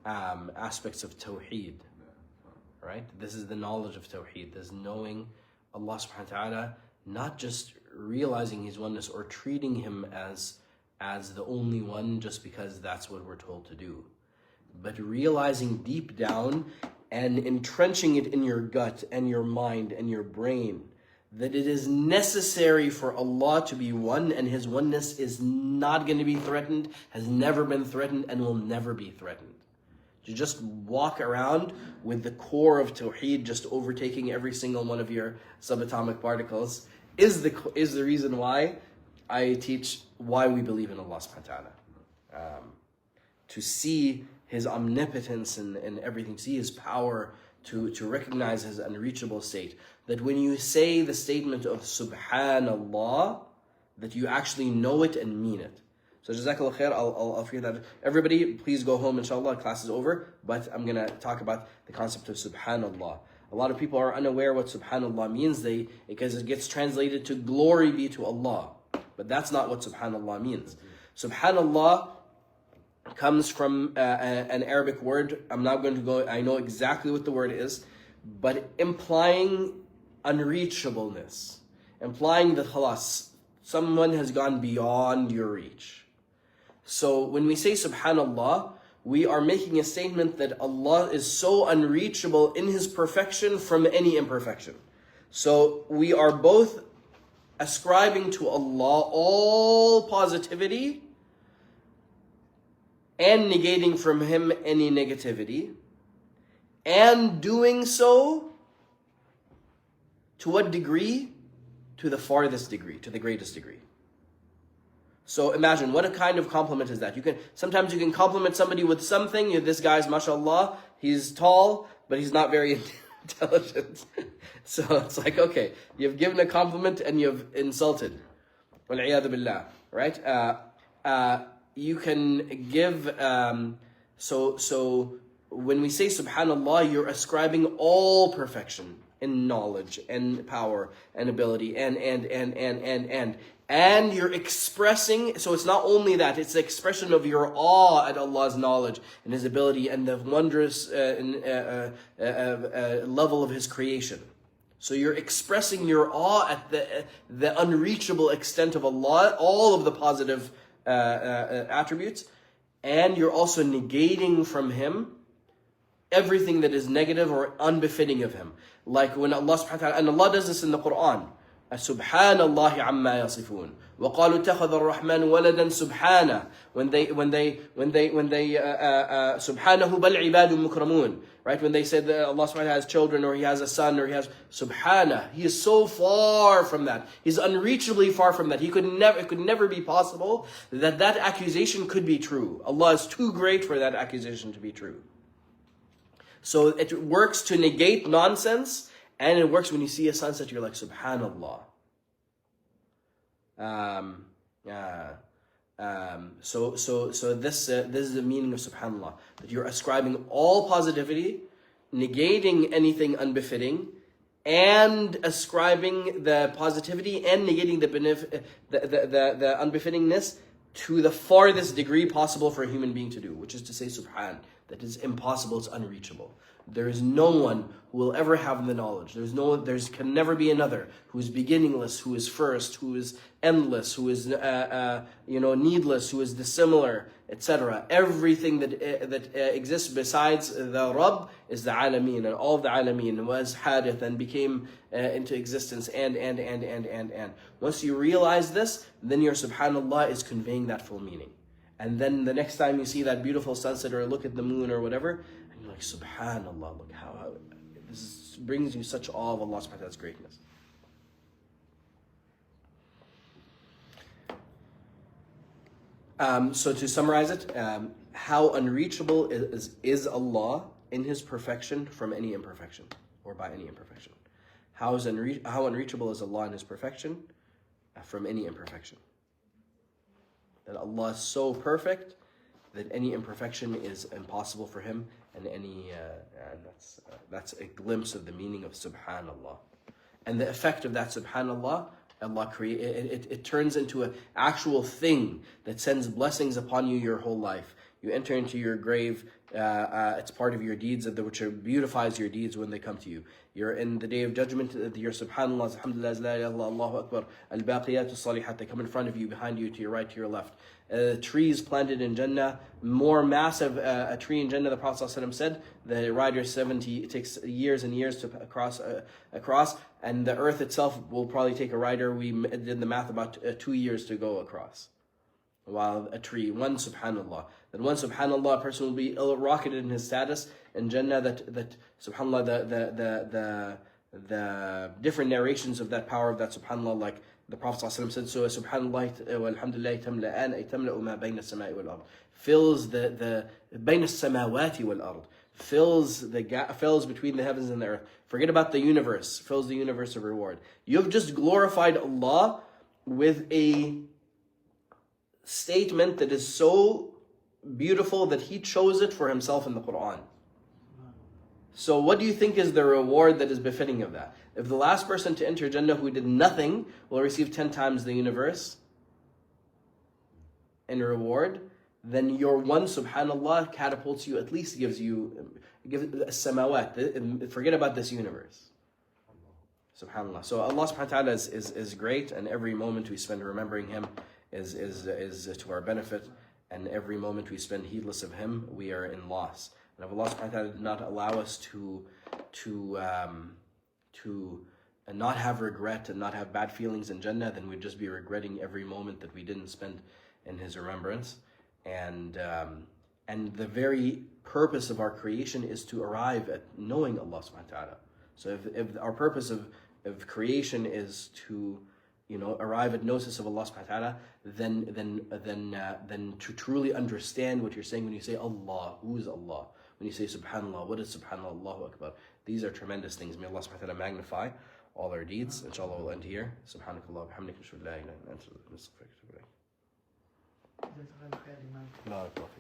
aspects of Tawheed, right? This is the knowledge of Tawheed. This is knowing Allah subhanahu wa ta'ala, not just realizing His oneness or treating Him as the only one just because that's what we're told to do, but realizing deep down and entrenching it in your gut and your mind and your brain that it is necessary for Allah to be one, and His oneness is not going to be threatened, has never been threatened, and will never be threatened. To just walk around with the core of Tawheed just overtaking every single one of your subatomic particles is the reason why I teach why we believe in Allah subhanahu wa ta'ala. To see His omnipotence and everything, see His power, to recognize His unreachable state. That when you say the statement of Subhanallah, that you actually know it and mean it. So Jazakallah khair, I'll forget that. Everybody, please go home, inshallah, class is over. But I'm going to talk about the concept of Subhanallah. A lot of people are unaware what Subhanallah means, because it gets translated to glory be to Allah. But that's not what Subhanallah means. Subhanallah comes from an Arabic word. I'm not going to go, I know exactly what the word is, but implying unreachableness, implying that khalas, someone has gone beyond your reach. So when we say Subhanallah, we are making a statement that Allah is so unreachable in His perfection from any imperfection. So we are both ascribing to Allah all positivity and negating from Him any negativity, and doing so to what degree? To the farthest degree, to the greatest degree. So imagine, what a kind of compliment is that? Sometimes you can compliment somebody with something. This guy's, mashallah, he's tall, but he's not very intelligent. So it's like, okay, you've given a compliment and you've insulted. Wal-'iyadhu billah, right? You can give, so when we say Subhanallah, you're ascribing all perfection in knowledge and power and ability and you're expressing, so it's not only that, it's the expression of your awe at Allah's knowledge and His ability and the wondrous level of His creation. So you're expressing your awe at the unreachable extent of Allah, all of the positive attributes, and you're also negating from Him everything that is negative or unbefitting of Him. Like when Allah subhanahu wa ta'ala, and Allah does this in the Quran, Subhanallahi amma yasifun. وَقَالُوا اتَّخَذَ الرَّحْمَنُ وَلَدًا سُبْحَانَهُ. When they Subhanahu bal ibadu mukramun. Right? When they said that Allah subhanahu wa ta'ala has children, or He has a son, or He has Subhanah. He is so far from that. He's unreachably far from that. It could never be possible that accusation could be true. Allah is too great for that accusation to be true. So it works to negate nonsense, and it works when you see a sunset, you're like, Subhanallah. So this is the meaning of Subhanallah, that you're ascribing all positivity, negating anything unbefitting, and ascribing the positivity and negating the unbefittingness to the farthest degree possible for a human being to do, which is to say Subhan. That is impossible, it's unreachable. There is no one who will ever have the knowledge. There can never be another who is beginningless, who is first, who is endless, who is needless, who is dissimilar, etc. Everything that exists besides the Rabb is the Alameen, and all of the Alameen was hadith and became into existence and. Once you realize this, then your Subhanallah is conveying that full meaning. And then the next time you see that beautiful sunset or look at the moon or whatever, and you're like, Subhanallah, look how this brings you such awe of Allah subhanahu wa ta'ala's greatness. So to summarize it, how unreachable is Allah in His perfection from any imperfection, or by any imperfection? How unreachable is Allah in His perfection from any imperfection? That Allah is so perfect that any imperfection is impossible for Him, and that's a glimpse of the meaning of Subhanallah. And the effect of that Subhanallah, Allah it turns into an actual thing that sends blessings upon you your whole life. You enter into your grave It's part of your deeds, which beautifies your deeds when they come to you. You're in the day of judgment, your subhanallah, alhamdulillah, la ilaha illallah, Allahu akbar, al-baqiyatu salihat, they come in front of you, behind you, to your right, to your left. Trees planted in Jannah, more massive a tree in Jannah, the Prophet ﷺ said, the rider 70, it takes years and years to across, and the earth itself will probably take a rider, we did the math, about 2 years to go across. While a tree, one subhanallah. Then one subhanallah, a person will be rocketed in his status in Jannah, that subhanallah, the different narrations of that power of that subhanallah, like the Prophet ﷺ said, so subhanallah walhamdulillah tamla'an ay tamla'u ma bayna as-sama'i wal ard, fills the bayna as-samawati wal ard, fills the gap, fills between the heavens and the earth. Forget about the universe, fills the universe of reward. You've just glorified Allah with a statement that is so beautiful that He chose it for Himself in the Quran. So what do you think is the reward that is befitting of that? If the last person to enter Jannah who did nothing will receive 10 times the universe in reward, then your one subhanallah catapults you, at least gives a samawat. Forget about this universe. Subhanallah. So Allah subhanahu wa ta'ala is great, and every moment we spend remembering Him is to our benefit, and every moment we spend heedless of Him, we are in loss. And if Allah subhanahu wa ta'ala did not allow us to not have regret and not have bad feelings in Jannah, then we'd just be regretting every moment that we didn't spend in His remembrance. And the very purpose of our creation is to arrive at knowing Allah subhanahu wa ta'ala. So if our purpose of creation is to arrive at gnosis of Allah subhanahu wa ta'ala, then to truly understand what you're saying when you say Allah, who is Allah? When you say subhanallah, what is subhanallah, Allahu akbar? These are tremendous things. May Allah subhanahu wa ta'ala magnify all our deeds. Inshallah, we'll end here. Subhanakallah, bihamdika, ashhadu an la ilaha illa anta, astaghfiruka wa atubu ilayk.